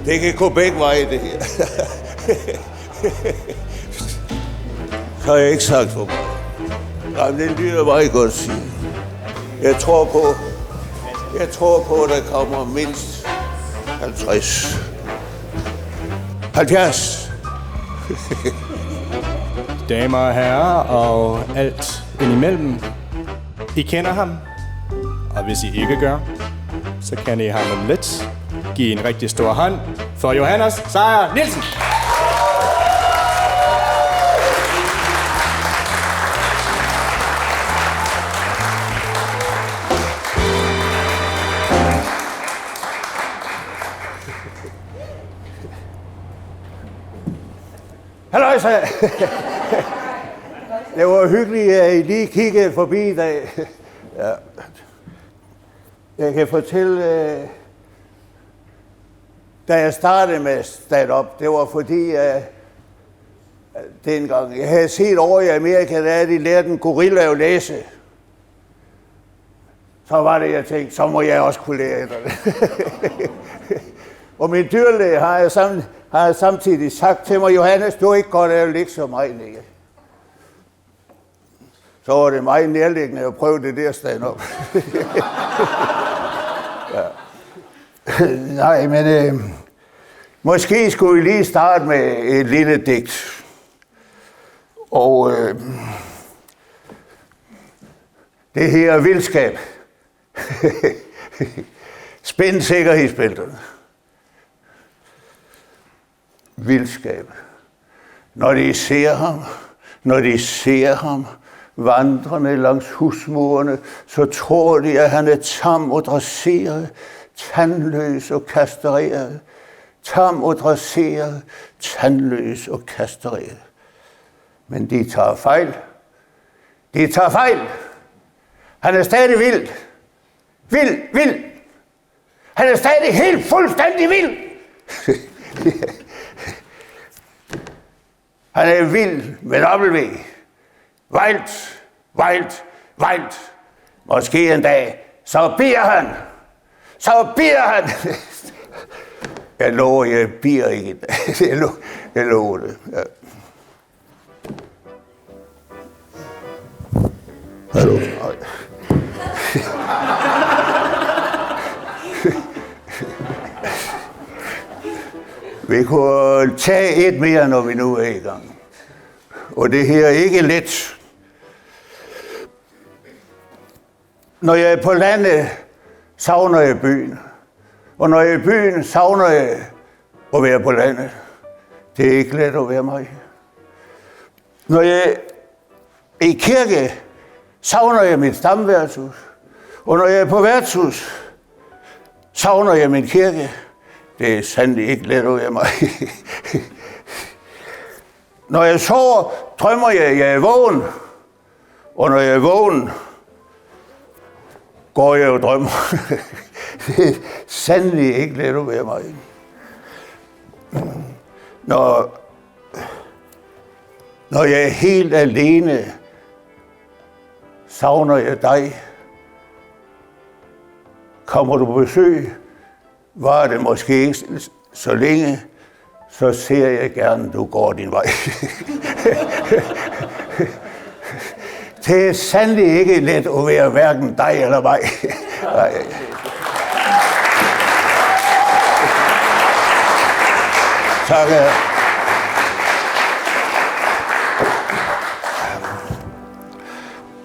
Det kan gå begge veje, det her. Så har jeg ikke sagt for mig. Jamen, det lyder meget godt at sige. Jeg tror på, at der kommer mindst 50. 70. Damer og herrer og alt indimellem. I kender ham. Og hvis I ikke gør, så kan I ham om lidt give en rigtig stor hånd for Johannes Sejer Nielsen. Halløjsa! Det var hyggeligt, at I lige kiggede forbi i dag. Ja. Jeg kan fortælle, da jeg startede med stand-up, det var fordi, dengang jeg havde set over i Amerika, da de lærte en gorilla at læse. Så var det, jeg tænkte, så må jeg også kunne lære det. Og min dyrlæge har samtidig sagt til mig, Johannes, du er ikke godt af at ligge så meget nede. Så var det meget nærliggende at prøve det der stand-up. Ja. Nej, men måske skulle vi lige starte med et lille digt. Og det her er vildskab. Spænd sikkerhedsbælterne. Vildskab. Når de ser ham, vandrende langs husmurene, så tror de, at han er tam og dresseret, tandløs og kastreret. Tam og dresseret, tandløs og kastreret. Men de tager fejl. Han er stadig vild. Vild. Han er stadig helt fuldstændig vild. Han er vild med W. Vildt. Måske en dag, så bier han. Jeg lover, jeg bier ikke. Jeg lover det. Ja. Hallo. Vi kunne tage et mere, når vi nu er i gang. Og det her er ikke let. Når jeg er på landet, savner jeg byen. Og når jeg er i byen, savner jeg at være på landet. Det er ikke let at være mig. Når jeg er i kirke, savner jeg mit stamværtshus. Og når jeg er på værtshus, savner jeg min kirke. Det er sandelig ikke let at være mig. Når jeg sover, drømmer jeg, at jeg er vågen. Og når jeg er vågen, går jeg og drømmer. Det er sandelig ikke let at være mig. Når jeg er helt alene, savner jeg dig. Kommer du på besøg, var det måske ikke så længe, så ser jeg gerne, du går din vej. Det er sandelig ikke let at være hverken dig eller mig. Tak.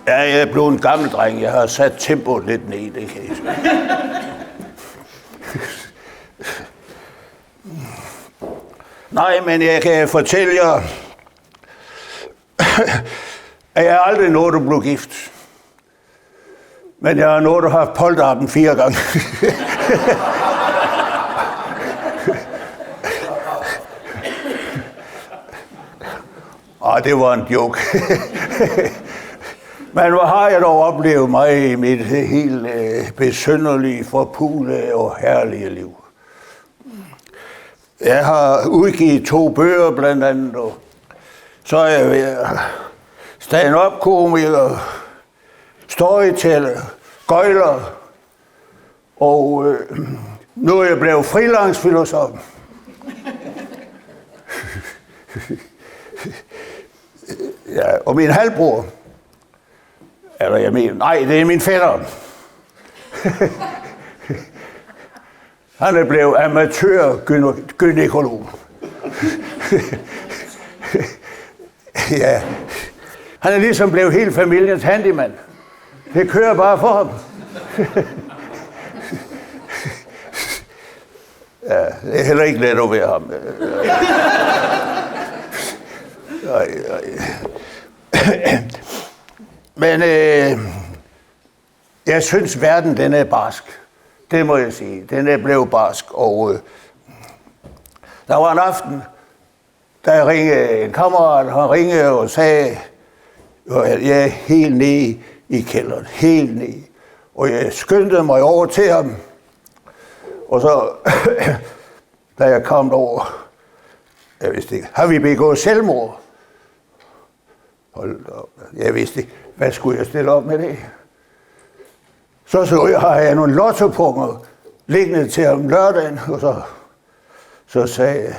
Ja, jeg er blevet en gammel dreng. Jeg har sat tempoet lidt ned, det kan jeg sige. Nej, men jeg kan fortælle jer, at jeg aldrig nået at blive gift. Men jeg har nået at have polterappen 4 gange. Det var en joke. Men hvor har jeg dog oplevet mig i mit helt besynderlige, forpulede og herlige liv. Jeg har udgivet 2 bøger blandt andet, og så er jeg ved stand-up-komiker, storyteller, gøjler, og nu er jeg blevet frilansfilosof. Ja, og min halvbror, eller jeg mener, nej, det er min fætter. Han er blevet amatør-gynekolog. Ja, han er ligesom blevet hele familiens handyman. Det kører bare for ham. Ja, det er heller ikke let at være ham. Men jeg synes, verden den er barsk. Det må jeg sige. Den er blevet barsk. Og der var en aften, der ringede en kammerat, han ringede og sagde, at jeg er helt nede i kælderen, helt nede. Og jeg skyndte mig over til ham. Og så, da jeg kom over, jeg vidste ikke, har vi begået selvmord? Hold op, jeg vidste ikke, hvad skulle jeg stille op med det? Så har jeg nogle lottopunkter liggende til om lørdagen, og så sagde jeg,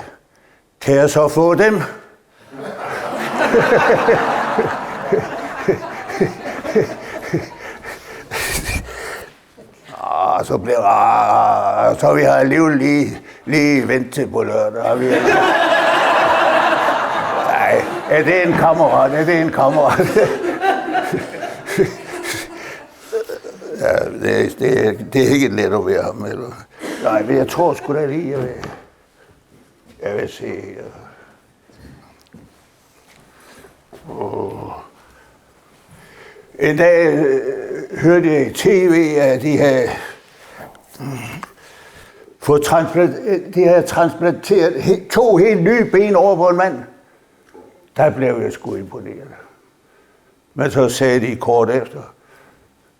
kan jeg så få dem? Så vi har alligevel lige ventet til på lørdag. Nej, er det en kammerat? Er det en kammerat? Ja, det er ikke let at være ham, eller? Nej, men jeg tror sgu da lige, jeg vil se. En dag hørte jeg i tv, at de havde transplanteret 2 helt nye ben over på en mand. Der blev jeg sgu imponeret. Men så sagde de kort efter,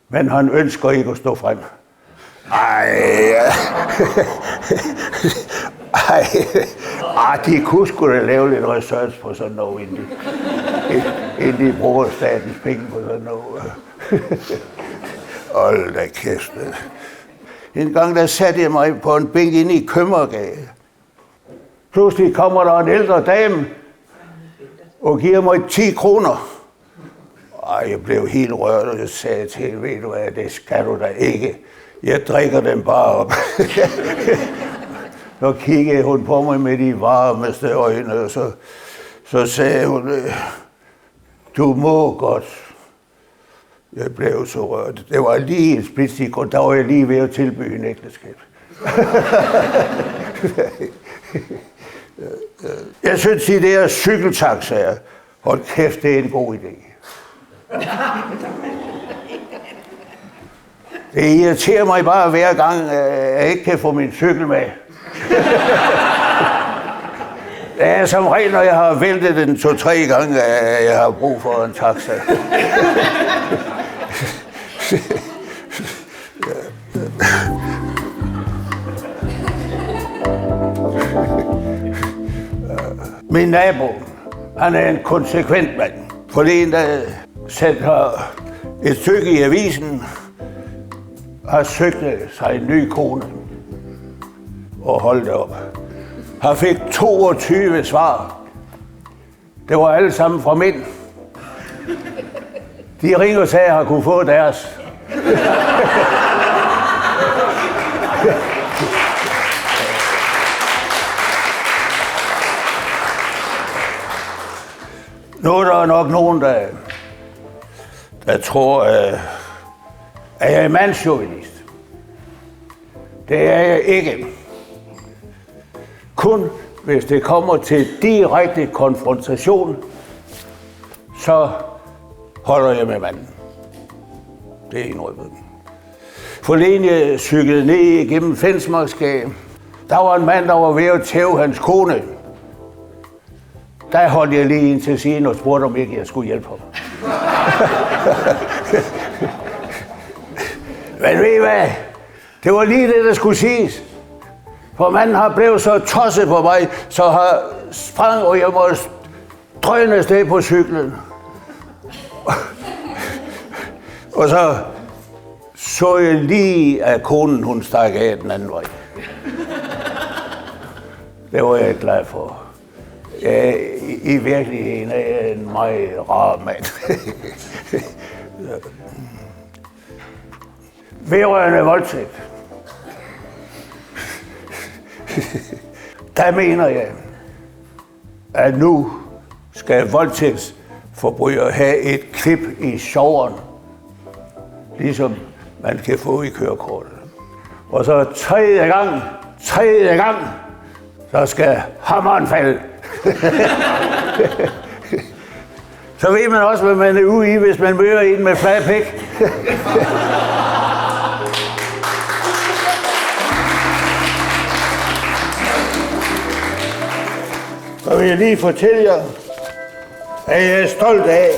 men han ønsker ikke at stå frem. De kunne sgu da lave lidt research på sådan noget, inden de bruger statens penge på sådan noget. Hold da kæft. En gang der satte jeg mig på en bænk inde i Købmagergade. Pludselig kommer der en ældre dame og giver mig 10 kroner. Jeg blev helt rørt, og jeg sagde til hende, ved du hvad, det skal du da ikke. Jeg drikker dem bare op. Så kiggede hun på mig med de varmeste øjne, og så sagde hun, du må godt. Jeg blev så rørt. Det var lige en splitsekund, der var jeg lige ved at tilbyde en ægteskab. Jeg synes, de der cykeltaxaer, hold kæft, det er en god idé. Det irriterer mig bare hver gang, jeg ikke kan få min cykel med. Det er som regel, når jeg har væltet den 2-3 gange, at jeg har brug for en taxa. Min nabo, han er en konsekvent mand. Forleden der sætter et stykke i avisen, har søgt sig en ny kone og holdt det op. Han fik 22 svar. Det var alle sammen fra mænd. De ringede og sagde, at han kunne få deres. Nu er der nok nogen, der tror, at jeg er mandschauvinist. Det er jeg ikke. Kun hvis det kommer til direkte konfrontation, så holder jeg med manden. Det er indrømmet. Forleden jeg cyklede ned igennem Fensmarksgade. Der var en mand, der var ved at tæve hans kone. Der holdt jeg lige ind til siden og spurgte, om ikke jeg skulle hjælpe ham. Men ved I hvad? Det var lige det, der skulle siges. For manden har blevet så tosset på mig, så har sprang, og jeg måtte drøne afsted på cyklen. Og så jeg lige, at konen hun stak af den anden vej. Det var jeg glad for. I virkeligheden er jeg en meget rar mand. Vedrørende voldtægt. Der mener jeg, at nu skal voldtægtsforbrydere have et klip i sjoveren, ligesom man kan få i kørekortet. Og så tredje gang, så skal hammeren falde. Så ved man også, hvad man er ude i, hvis man møder en med flad pæk. Så vil jeg lige fortælle jer, at jeg er stolt af.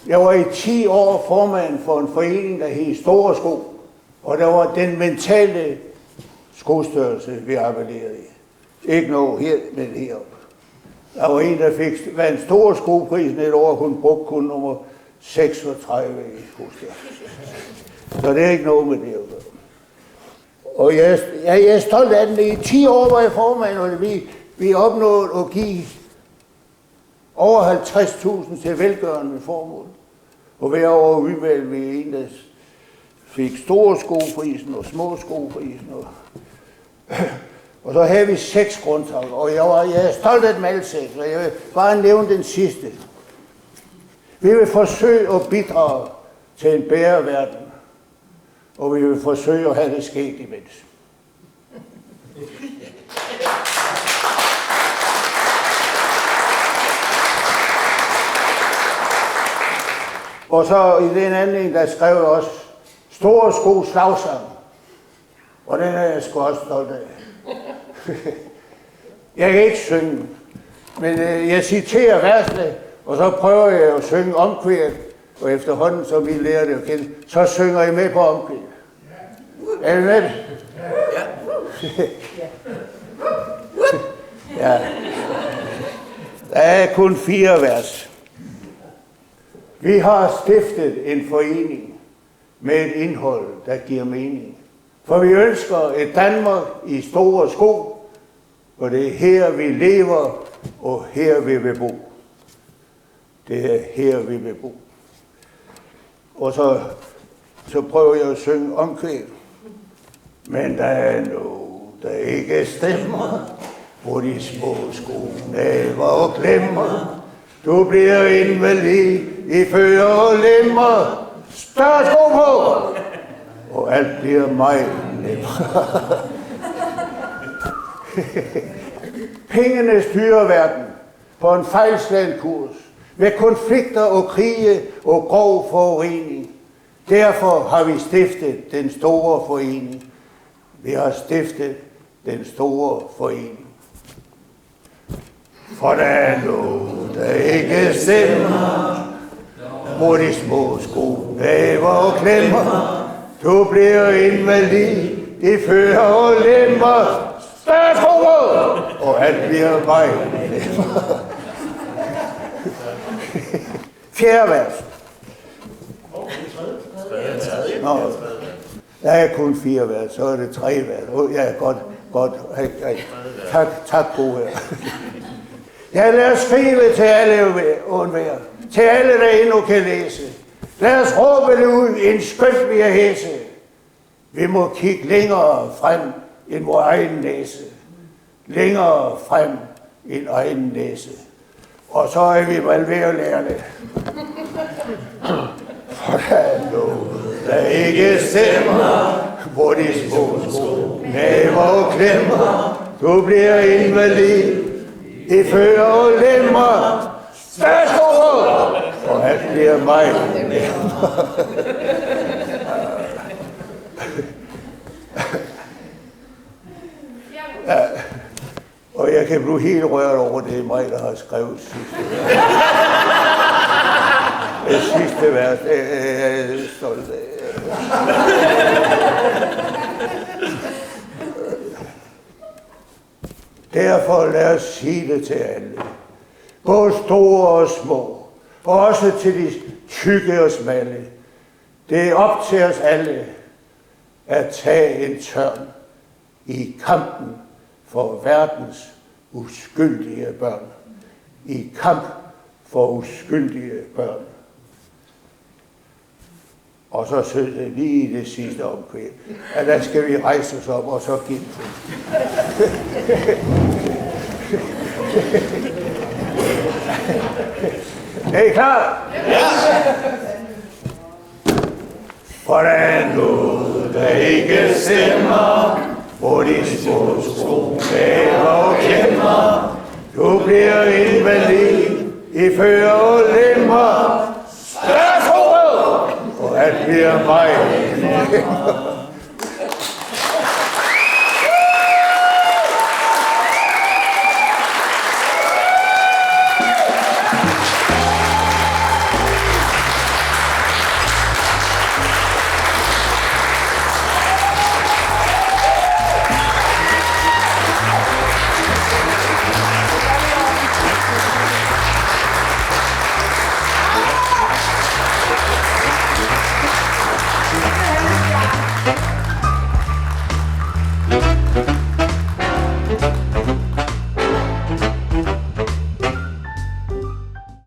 Jeg var i 10 år formand for en forening, der hed Store Sko. Og der var den mentale skostørrelse, vi arbejderede i. Ikke noget her, men heroppe. Der var en, der fik vandt Store Skoprisen et år, hun brugte kun nummer 36 i skostørrelse. Så det er ikke noget med det at gøre. Og jeg er stolt af den. I 10 år var jeg formand, og vi opnåede at give over 50.000 til velgørende formål. Og hver år udvalgte vi en, der fik Store Skoprisen og Små Skoprisen. Og så havde vi 6 grundtanker, og jeg er stolt af dem alle 6, og jeg vil bare nævne den sidste. Vi vil forsøge at bidrage til en bedre verden, og vi vil forsøge at have det sket imens. Og så i den anden, der skrev jeg også Store Sko slagsang, og den er jeg sgu også stolt af. Jeg kan ikke synge, men jeg citerer versene, og så prøver jeg at synge omkvædet, og efterhånden, som vi lærer det at kende, så synger jeg med på omkvædet. Er I med det? Ja. Der er kun 4 vers. Vi har stiftet en forening med et indhold, der giver mening. For vi ønsker et Danmark i Store Sko, og det er her, vi lever, og her vi vil bo. Det er her, vi vil bo. Og så prøver jeg at synge omkvæd. Men der er noget, der ikke stemmer, hvor de små sko naver og glemmer. Du bliver invalid i fødder og lemmer. Større sko på! Og alt bliver meget nemmere. Pengene styrer verden på en fejlslagen kurs, med konflikter og krige og grov forurening. Derfor har vi stiftet den store forening. Vi har stiftet den store forening. For der er noget, der ikke stemmer, hvor de små sko naver og klemmer. Du bliver invalid i fødder og lemmer. Større sko på! Og alt bliver meget nemmere. 4. vers. Nå, der er kun 4 vers, så er det 3 vers. Ja, godt. Tak, gode her. Ja, lad os skrive til alle og enhver. Til alle, der endnu kan læse. Lad os råbe det ud i en skønt vi er hæse. Vi må kigge længere frem end vores egen næse. Længere frem end egen næse. Og så er vi vel ved at lære det. For der er noget, der ikke stemmer, hvor de små sko naver og klemmer. Du bliver invalid i fødder og lemmer. Større sko på! Og alt bliver meget nemmere. Ja. Og jeg kan blive helt rørt over, det er mig, der har skrevet sidste vers. Det er jeg stolt af. Derfor lad os sige det til alle. Både store og små. Og også til de tykke og smalle. Det er op til os alle at tage en tørn i kampen for verdens uskyldige børn. I kamp for uskyldige børn. Og så sidder det lige i det sidste omkvæd, at der skal vi rejse os op og så give det. Er I klar? Ja! Hvordan noget, der ikke stemmer, hvor de små sko bærer og klemmer, du bliver invalid i før og lemmer. Større og alt bliver mig.